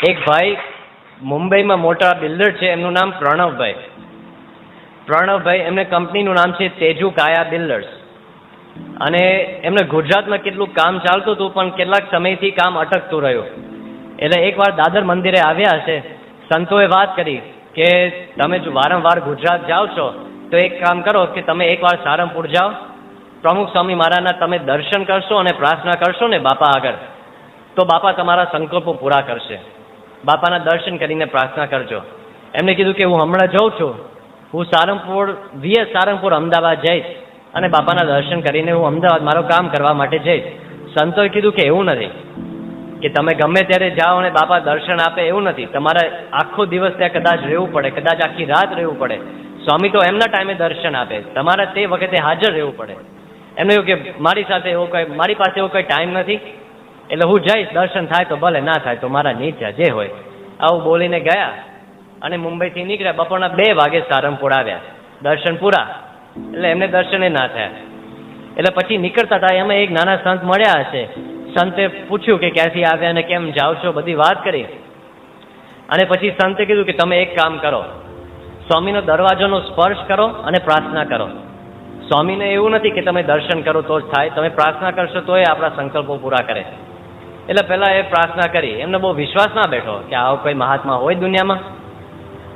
એક ભાઈ મુંબઈમાં મોટા બિલ્ડર છે, એમનું નામ પ્રણવભાઈ. એમને કંપનીનું નામ છે તેજુ કાયા બિલ્ડર્સ. અને એમને ગુજરાતમાં કેટલું કામ ચાલતું હતું, પણ કેટલાક સમયથી કામ અટકતું રહ્યું. એટલે એકવાર દાદર મંદિરે આવ્યા હશે, સંતોએ વાત કરી કે તમે જો વારંવાર ગુજરાત જાઓ છો તો એક કામ કરો કે તમે એકવાર સારંગપુર જાઓ, પ્રમુખ સ્વામી મહારાજના તમે દર્શન કરશો અને પ્રાર્થના કરશો ને બાપા આગળ, તો બાપા તમારા સંકલ્પો પૂરા કરશે. બાપાના દર્શન કરીને પ્રાર્થના કરજો. એમને કીધું કે હું હમણાં જાઉં છું, હું સારંગપુર અમદાવાદ જઈશ અને બાપાના દર્શન કરીને હું અમદાવાદ મારું કામ કરવા માટે જઈશ. સંતોએ કીધું કે એવું નથી કે તમે ગમે ત્યારે જાઓ અને બાપા દર્શન આપે, એવું નથી. તમારે આખો દિવસ ત્યાં કદાચ રહેવું પડે, કદાચ આખી રાત રહેવું પડે. સ્વામી તો એમના ટાઈમે દર્શન આપે, તમારે તે વખતે હાજર રહેવું પડે. એમને એવું કે મારી પાસે એવો કોઈ ટાઈમ નથી, એટલે હું જઈશ, દર્શન થાય તો ભલે, ના થાય તો મારા નીચા જે હોય. આવું બોલીને ગયા અને મુંબઈથી નીકળ્યા. બપોરના 2 વાગે સારંગપુર આવ્યા, દર્શન પૂરા. એટલે એમને દર્શને ના થયા. એટલે પછી નીકળતા હતા એમાં એક નાના સંત મળ્યા હશે. સંતે પૂછ્યું કે ક્યાંથી આવ્યા અને કેમ જાઓ છો, બધી વાત કરી. અને પછી સંતે કીધું કે તમે એક કામ કરો, સ્વામીનો દરવાજાનો સ્પર્શ કરો અને પ્રાર્થના કરો. સ્વામીને એવું નથી કે તમે દર્શન કરો તો જ થાય, તમે પ્રાર્થના કરશો તો એ આપણા સંકલ્પો પૂરા કરે. એટલે પહેલાં એ પ્રાર્થના કરી. એમને બહુ વિશ્વાસ ના બેઠો કે આવો કોઈ મહાત્મા હોય દુનિયામાં.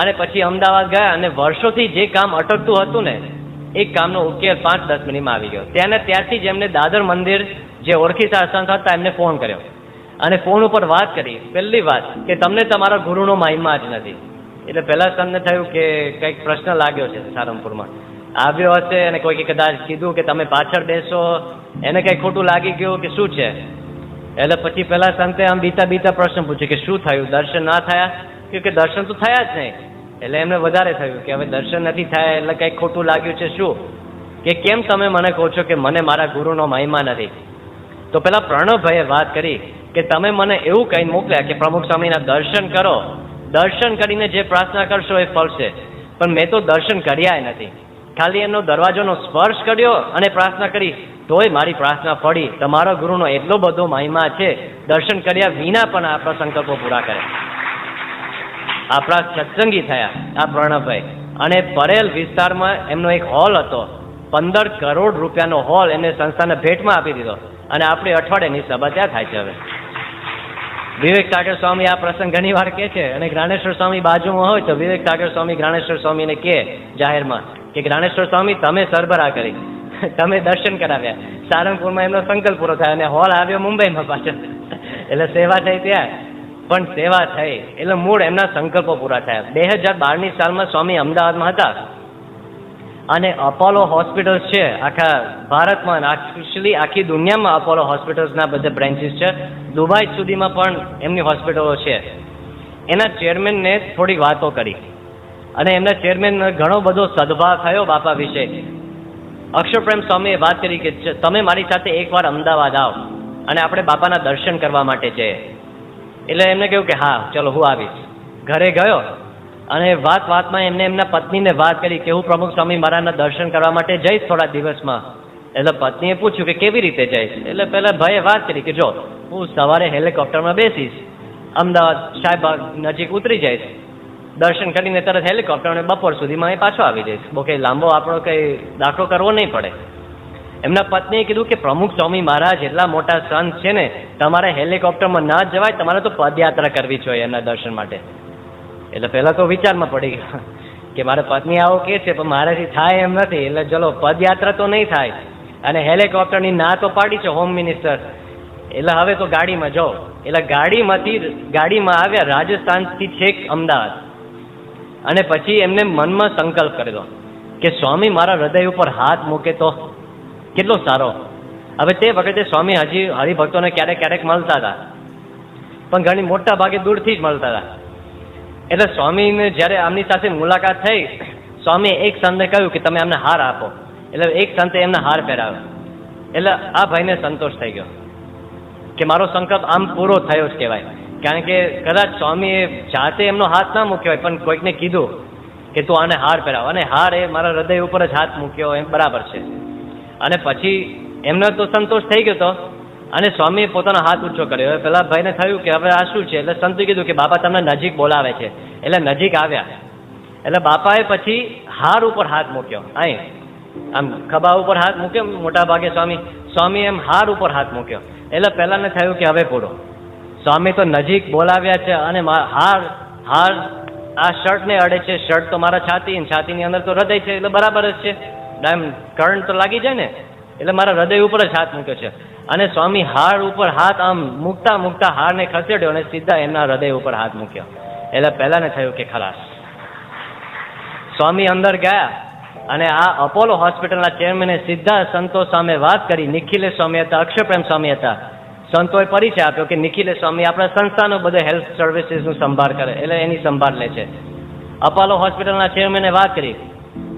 અને પછી અમદાવાદ ગયા અને વર્ષોથી જે કામ અટકતું હતું ને, એક કામનો ઉકેલ 5-10 મિનિટમાં આવી ગયો. ત્યારથી જ એમને દાદર મંદિર જે ઓળખીતા સંત હતા એમને ફોન કર્યો અને ફોન ઉપર વાત કરી. પહેલી વાત કે તમને તમારા ગુરુનો મહિમા જ નથી. એટલે પહેલા સંતને થયું કે કંઈક પ્રશ્ન લાગ્યો છે સારંગપુરમાં, આવ્યો હશે અને કોઈકે કદાચ કીધું કે તમે પાછળ બેસો, એને કંઈ ખોટું લાગી ગયું કે શું છે. એટલે પછી પહેલા સંતે આમ બીતા પ્રશ્ન પૂછ્યો કે શું થયું, દર્શન ના થયા? કે દર્શન તો થયા જ નહીં. એટલે એમને વધારે થયું કે હવે દર્શન નથી થયા એટલે કંઈક ખોટું લાગ્યું છે. શું કે કેમ તમે મને કહો છો કે મને મારા ગુરુનો મહિમા નથી? તો પેલા પ્રણવભાઈએ વાત કરી કે તમે મને એવું કહી મોકલ્યા કે પ્રમુખ સ્વામીના દર્શન કરો, દર્શન કરીને જે પ્રાર્થના કરશો એ ફળશે. પણ મેં તો દર્શન કર્યા નથી, ખાલી એમનો દરવાજાનો સ્પર્શ કર્યો અને પ્રાર્થના કરી તોય મારી પ્રાર્થના ફળી. તમારા ગુરુનો એટલો બધો મહિમા છે, દર્શન કર્યા વિના પણ આપણા સંકલ્પો પૂરા કરે. આપણા સત્સંગી થયા આ પ્રણવભાઈ. અને પરેલ વિસ્તારમાં એમનો એક હોલ હતો, 15 કરોડ રૂપિયાનો હોલ એમને સંસ્થાને ભેટમાં આપી દીધો. અને આપણી અઠવાડિયાની સભા ત્યાં થાય છે. હવે વિવેક સાગર સ્વામી આ પ્રસંગ ઘણી વાર કહે છે, અને જ્ઞાનેશ્વર સ્વામી બાજુમાં હોય તો વિવેક સાગર સ્વામી જ્ઞાનેશ્વર સ્વામીને કહે જાહેરમાં કે જ્ઞાનેશ્વર સ્વામી તમે સરભરા કરી, તમે દર્શન કરાવ્યા. સારંગપુરમાં એમનો સંકલ્પ પૂરો થયો અને હોલ આવ્યો મુંબઈમાં પાછળ. એટલે સેવા થઈ ત્યાં, પણ સેવા થઈ એટલે મૂળ એમના સંકલ્પો પૂરા થયા. 2012ની સાલમાં સ્વામી અમદાવાદમાં હતા અને અપોલો હોસ્પિટલ્સ છે આખા ભારતમાં, એકચ્યુઅલી આખી દુનિયામાં અપોલો હોસ્પિટલ્સના બધા બ્રાન્ચીસ છે. દુબઈ સુધીમાં પણ એમની હોસ્પિટલો છે. એના ચેરમેનને થોડીક વાતો કરી અને એમના ચેરમેન ઘણો બધો સદભાવ થયો બાપા વિશે. અક્ષરપ્રેમ સ્વામીએ વાત કરી કે તમે મારી સાથે એકવાર અમદાવાદ આવો અને આપણે બાપાના દર્શન કરવા માટે જઈએ. એટલે એમને કહ્યું કે હા ચલો હું આવીશ. ઘરે ગયો અને વાતમાં એમને એમના પત્નીને વાત કરી કે હું પ્રમુખ સ્વામી મહારાજના દર્શન કરવા માટે જઈશ થોડા દિવસમાં. એટલે પત્નીએ પૂછ્યું કે કેવી રીતે જઈશ? એટલે પહેલા ભાઈએ વાત કરી કે જો હું સવારે હેલિકોપ્ટરમાં બેસીશ, અમદાવાદ શાહીબાગ નજીક ઉતરી જઈશ, દર્શન કરીને તરત હેલિકોપ્ટર અને બપોર સુધીમાં અહીં પાછો આવી જઈશ. બહુ કંઈ લાંબો આપણો કંઈ દાખલો કરવો નહીં પડે. એમના પત્નીએ કીધું કે પ્રમુખ સ્વામી મહારાજ એટલા મોટા સંત છે ને, તમારે હેલિકોપ્ટરમાં ના જવાય, તમારે તો પદયાત્રા કરવી જોઈએ એમના દર્શન માટે. એટલે પહેલાં તો વિચારમાં પડી ગયો કે મારે પત્ની આવો કે છે પણ મારાથી થાય એમ નથી. એટલે ચલો પદયાત્રા તો નહીં થાય અને હેલિકોપ્ટરની ના તો પાડી છે હોમ મિનિસ્ટર. એટલે હવે તો ગાડીમાં જાઓ. એટલે ગાડીમાં આવ્યા રાજસ્થાનથી છેક અમદાવાદ. અને પછી એમને મનમાં સંકલ્પ કર્યો કે સ્વામી મારા હૃદય ઉપર હાથ મૂકે તો કેટલો સારો. હવે તે વખતે સ્વામી હજી હરિભક્તોને ક્યારેક મળતા હતા, પણ ઘણી મોટા ભાગે દૂરથી જ મળતા હતા. એટલે સ્વામીને જ્યારે આમની સાથે મુલાકાત થઈ, સ્વામીએ એક સંતે કહ્યું કે તમે અમને હાર આપો. એટલે એક સંતે એમને હાર પહેરાવ્યો. એટલે આ ભાઈને સંતોષ થઈ ગયો કે મારો સંકલ્પ આમ પૂરો થયો જ કહેવાય. કારણ કે કદાચ સ્વામીએ જાતે એમનો હાથ ના મૂક્યો હોય, પણ કોઈકને કીધું કે તું આને હાર પહેરાવ, અને હાર એ મારા હૃદય ઉપર જ હાથ મૂક્યો એમ બરાબર છે. અને પછી એમનો તો સંતોષ થઈ ગયો હતો. અને સ્વામીએ પોતાનો હાથ ઊંચો કર્યો. હવે પેલા ભાઈને થયું કે હવે આ શું છે, એટલે સંતે કીધું કે બાપા તમને નજીક બોલાવે છે. એટલે નજીક આવ્યા. એટલે બાપાએ પછી હાર ઉપર હાથ મૂક્યો. અહીં આમ ખભા ઉપર હાથ મૂક્યો મોટા ભાગે સ્વામી એમ હાર ઉપર હાથ મૂક્યો. એટલે પહેલાને થયું કે હવે પૂરો. સ્વામી તો નજીક બોલાવ્યા છે અને હાર આ શર્ટને અડે છે. શર્ટ તો મારા છાતીની અંદર તો હૃદય છે, એટલે બરાબર જ છે. એમ કરંટ તો લાગી જાય ને, એટલે મારા હૃદય ઉપર જ હાથ મૂક્યો છે. અને સ્વામી હાર ઉપર હાથ આમ મૂકતા હારને ખસેડ્યો અને સીધા એમના હૃદય ઉપર હાથ મૂક્યો. એટલે પહેલાને થયું કે ખલાસ. સ્વામી અંદર ગયા અને આ અપોલો હોસ્પિટલના ચેરમેને સીધા સંતો સામે વાત કરી. નિખિલેશ સ્વામી હતા, અક્ષરપ્રેમ સ્વામી હતા. સંતોએ પરિચય આપ્યો કે નિખિલેશ સ્વામી આપણા સંસ્થાનો બધે હેલ્થ સર્વિસીસનું સંભાળ કરે, એટલે એની સંભાળ લે છે. અપોલો હોસ્પિટલના ચેરમેને વાત કરી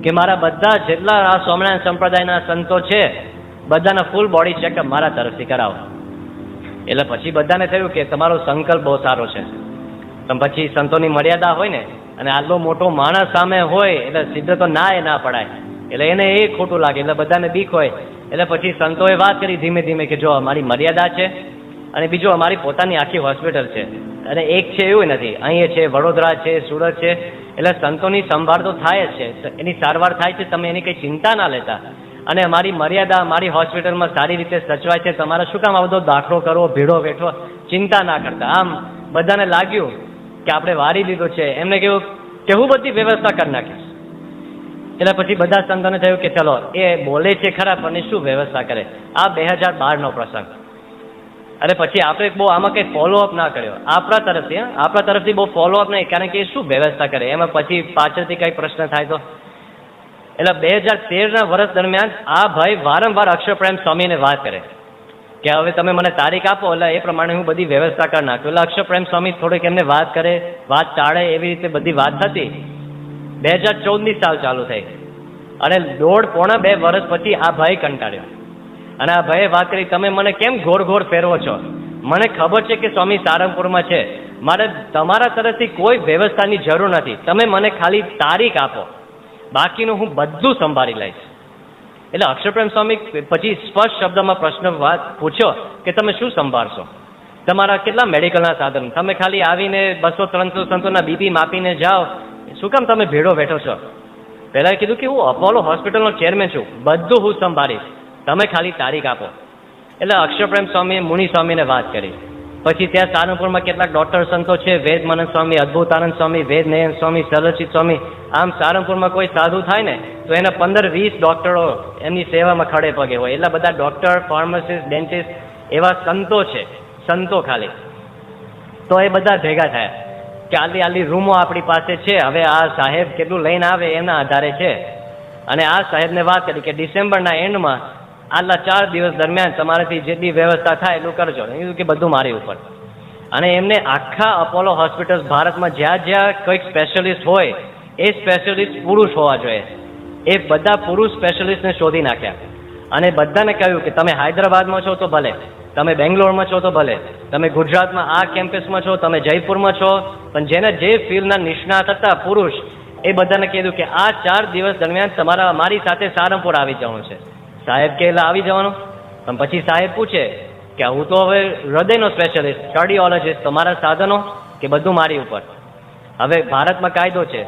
કે મારા બધા જેટલા આ સ્વામિનારાયણ સંપ્રદાયના સંતો છે બધાના ફૂલ બોડી ચેકઅપ મારા તરફથી કરાવો. એટલે પછી બધાને થયું કે તમારો સંકલ્પ બહુ સારો છે. પછી સંતોની મર્યાદા હોય ને, અને આટલો મોટો માણસ સામે હોય એટલે સીધો તો ના પડાય, એટલે એને એ ખોટું લાગે, એટલે બધાને બીક હોય. એટલે પછી સંતોએ વાત કરી ધીમે ધીમે કે જો અમારી મર્યાદા છે, અને બીજું અમારી પોતાની આખી હોસ્પિટલ છે, અને એક છે એવું નથી, અહીં છે, વડોદરા છે, સુરત છે, એટલે સંતોની સંભાળ તો થાય જ છે, એની સારવાર થાય છે, તમે એની કંઈ ચિંતા ના લેતા. અને અમારી મર્યાદા અમારી હોસ્પિટલમાં સારી રીતે સચવાય છે, તમારે શું કામ આ બધો દાખલો કરવો, ભીડો વેઠવો, ચિંતા ના કરતા. આમ બધાને લાગ્યું કે આપણે વારી લીધું છે. એમને કેવું કે હું બધી વ્યવસ્થા કરી નાખીશ. એટલે પછી બધા સંતોને થયું કે ચલો એ બોલે છે ખરા પણ એ શું વ્યવસ્થા કરે. આ 2012નો પ્રસંગ. અને પછી આપણે બહુ આમાં કંઈ ફોલોઅપ ના કર્યો આપણા તરફથી બહુ ફોલોઅપ નહીં, કારણ કે એ શું વ્યવસ્થા કરે, એમાં પછી પાછળથી કંઈ પ્રશ્ન થાય તો. એટલે 2013ના વર્ષ દરમિયાન આ ભાઈ વારંવાર અક્ષરપ્રેમ સ્વામીને વાત કરે કે હવે તમે મને તારીખ આપો, એટલે એ પ્રમાણે હું બધી વ્યવસ્થા કરી નાખું. એટલે અક્ષરપ્રેમ સ્વામી થોડીક એમને વાત કરે, વાત ટાળે, એવી રીતે બધી વાત થતી. 2014ની સાલ ચાલુ થઈ અને પોણા 2 વર્ષ પછી આ ભાઈ કંટાળ્યો અને આ ભાઈએ વાત કરી તમે મને કેમ ઘોર ફેરવો છો, મને ખબર છે કે સ્વામી સારંગપુરમાં છે, મારે તમારા તરફથી કોઈ વ્યવસ્થાની જરૂર નથી, તમે મને ખાલી તારીખ આપો, બાકીનું હું બધું સંભાળી લઈશ. એટલે અક્ષરપ્રેમ સ્વામી પછી સ્પષ્ટ શબ્દમાં પ્રશ્ન પૂછ્યો કે તમે શું સંભાળશો, તમારા કેટલા મેડિકલના સાધન, તમે ખાલી આવીને 200-300 સંતોના બીપી માપીને જાઓ, શું કામ તમે ભેડો બેઠો છો. પહેલાં કીધું કે હું અપોલો હોસ્પિટલનો ચેરમેન છું, બધું હું સંભાળીશ, તમે ખાલી તારીખ આપો. એટલે અક્ષરપ્રેમ સ્વામીએ મુનિ સ્વામીને વાત કરી. પછી ત્યાં સારંગપુરમાં કેટલાક ડૉક્ટર સંતો છે, વેદ મનન સ્વામી, અદ્ભુતાનંદ સ્વામી, વેદ નયન સ્વામી, સરળચિત સ્વામી. આમ સારંગપુરમાં કોઈ સાધુ થાય ને તો એના 15-20 ડૉક્ટરો એમની સેવામાં ખડે પગે હોય. એટલા બધા ડૉક્ટર, ફાર્માસિસ્ટ, ડેન્ટિસ્ટ એવા સંતો છે, સંતો ખાલી. તો એ બધા ભેગા થયા કે આલી રૂમો આપણી પાસે છે, હવે આ સાહેબ કેટલું લઈને આવે એના આધારે છે. અને આ સાહેબને વાત કરી કે ડિસેમ્બરના એન્ડમાં આટલા 4 દિવસ દરમિયાન તમારાથી જેટલી વ્યવસ્થા થાય એટલું કરજો. એવું કે બધું મારી ઉપર. અને એમને આખા અપોલો હોસ્પિટલ ભારતમાં જ્યાં કોઈક સ્પેશિયલિસ્ટ હોય એ સ્પેશિયલિસ્ટ પુરુષ હોવા જોઈએ, એ બધા પુરુષ સ્પેશિયલિસ્ટને શોધી નાખ્યા અને બધાને કહ્યું કે તમે હૈદરાબાદમાં છો તો ભલે, તમે બેંગ્લોરમાં છો તો ભલે, તમે ગુજરાતમાં આ કેમ્પસમાં છો, તમે જયપુરમાં છો, પણ જેને જે ફિલ્ડના નિષ્ણાત હતા પુરુષ, એ બધાને કીધું કે આ 4 દિવસ દરમિયાન તમારા મારી સાથે સારંગપુર આવી જવાનું છે. સાહેબ કે એટલે આવી જવાનું, પણ પછી સાહેબ પૂછે કે હું તો હવે હૃદયનો સ્પેશિયલિસ્ટ, કાર્ડિયોલોજિસ્ટ, તમારા સાધનો કે બધું મારી ઉપર. હવે ભારતમાં કાયદો છે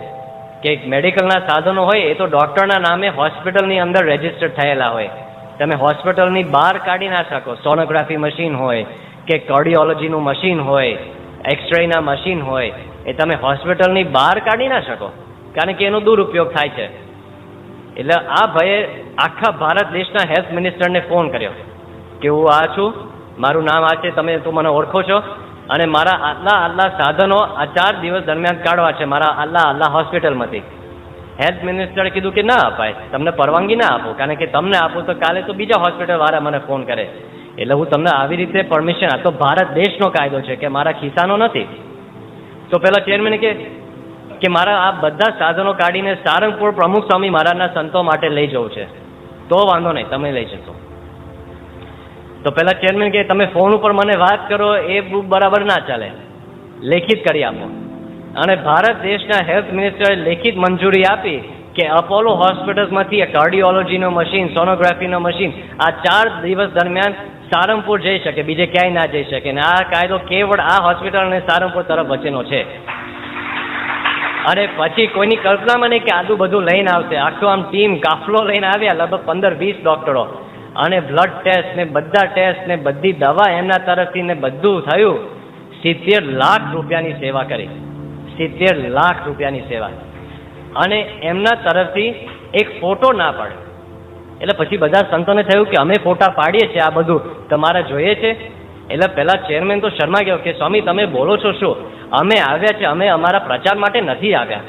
કે મેડિકલના સાધનો હોય એ તો ડૉક્ટરના નામે હોસ્પિટલની અંદર રજિસ્ટર્ડ થયેલા હોય, તમે હોસ્પિટલની બહાર કાઢી ના શકો. સોનોગ્રાફી મશીન હોય કે કાર્ડિયોલોજીનું મશીન હોય, એક્સરેના મશીન હોય, એ તમે હોસ્પિટલની બહાર કાઢી ના શકો, કારણ કે એનો દુરુપયોગ થાય છે. એટલે આ ભાઈએ આખા ભારત દેશના હેલ્થ મિનિસ્ટરને ફોન કર્યો કે હું આ છું, મારું નામ આ છે, તમે તો મને ઓળખો છો, અને મારા આટલા સાધનો આ 4 દિવસ દરમિયાન કાઢવા છે મારા આટલા હોસ્પિટલમાંથી. હેલ્થ મિનિસ્ટરે કીધું કે ના અપાય, તમને પરવાનગી ના આપો, કારણ કે તમને આપો તો કાલે તો બીજા હોસ્પિટલવાળા મને ફોન કરે, એટલે હું તમને આવી રીતે પરમિશન, આ તો ભારત દેશનો કાયદો છે કે મારા ખિસ્સાનો નથી. તો પેલા ચેરમેને કે મારા આ બધા સાધનો કાઢીને સારંગપુર પ્રમુખ સ્વામી મહારાજના સંતો માટે લઈ જવું છે, તો વાંધો નહીં, તમે લઈ જશો. તો પેલા ચેરમેન કે તમે ફોન ઉપર મને વાત કરો એ બરાબર ના ચાલે, લેખિત કરી આપો. અને ભારત દેશના હેલ્થ મિનિસ્ટરે લેખિત મંજૂરી આપી કે અપોલો હોસ્પિટલમાંથી કાર્ડિયોલોજીનો મશીન, સોનોગ્રાફીનો મશીન આ 4 દિવસ દરમિયાન સારંગપુર જઈ શકે, બીજે ક્યાંય ના જઈ શકે. ને આ કાયદો કેવળ આ હોસ્પિટલ અને સારંગપુર તરફ વચ્ચેનો છે. અને પછી કોઈની કલ્પનામાં નહીં કે આટલું બધું લઈને આવશે. આખું આમ ટીમ કાફલો લઈને આવ્યા, લગભગ 15-20 ડૉક્ટરો, અને બ્લડ ટેસ્ટ ને બધા ટેસ્ટ ને બધી દવા એમના તરફથી ને બધું થયું. 70 લાખ રૂપિયાની સેવા કરી, 70 લાખ રૂપિયાની સેવા. અને એમના તરફથી એક ફોટો ના પડે. એટલે પછી બધા સંતોને થયું કે અમે ફોટા પાડીએ છીએ, આ બધું તમારે જોઈએ છે. એટલે પહેલાં ચેરમેન તો શર્મા ગયો કે સ્વામી તમે બોલો છો શું? અમે આવ્યા છે, અમે અમારા પ્રચાર માટે નથી આવ્યા,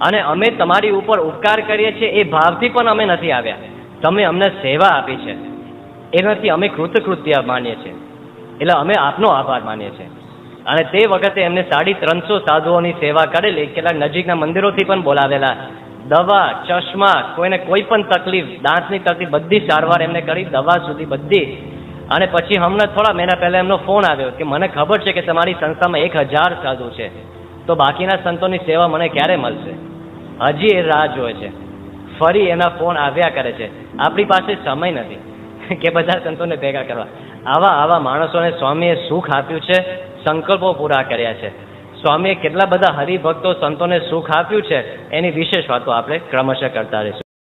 અને અમે તમારી ઉપર ઉપકાર કરીએ છીએ એ ભાવથી પણ અમે નથી આવ્યા. તમે અમને સેવા આપી છે એનાથી અમે કૃતકૃત્ય માનીએ છીએ, એટલે અમે આપનો આભાર માનીએ છીએ. અને તે વખતે એમને 350 સાધુઓની સેવા કરેલી, કેટલાક નજીકના મંદિરોથી પણ બોલાવેલા. દવા, ચશ્મા, કોઈને કોઈ પણ તકલીફ, દાંતની તકલીફ, બધી સારવાર એમને કરી, દવા સુધી બધી. અને પછી હમણાં થોડા મહિના પહેલાં એમનો ફોન આવ્યો કે મને ખબર છે કે તમારી સંસ્થામાં 1000 સાધુ છે, તો બાકીના સંતોની સેવા મને ક્યારે મળશે? હજી એ રાહ જોવે છે. ફરી એના ફોન આવ્યા કરે છે. આપણી પાસે સમય નથી કે બધા સંતોને ભેગા કરવા. આવા માણસોને સ્વામીએ સુખ આપ્યું છે, સંકલ્પો પૂરા કર્યા છે. સ્વામીએ કેટલા બધા હરિભક્તો સંતોને સુખ આપ્યું છે, એની વિશેષ વાતો આપણે ક્રમશઃ કરતા રહીશું.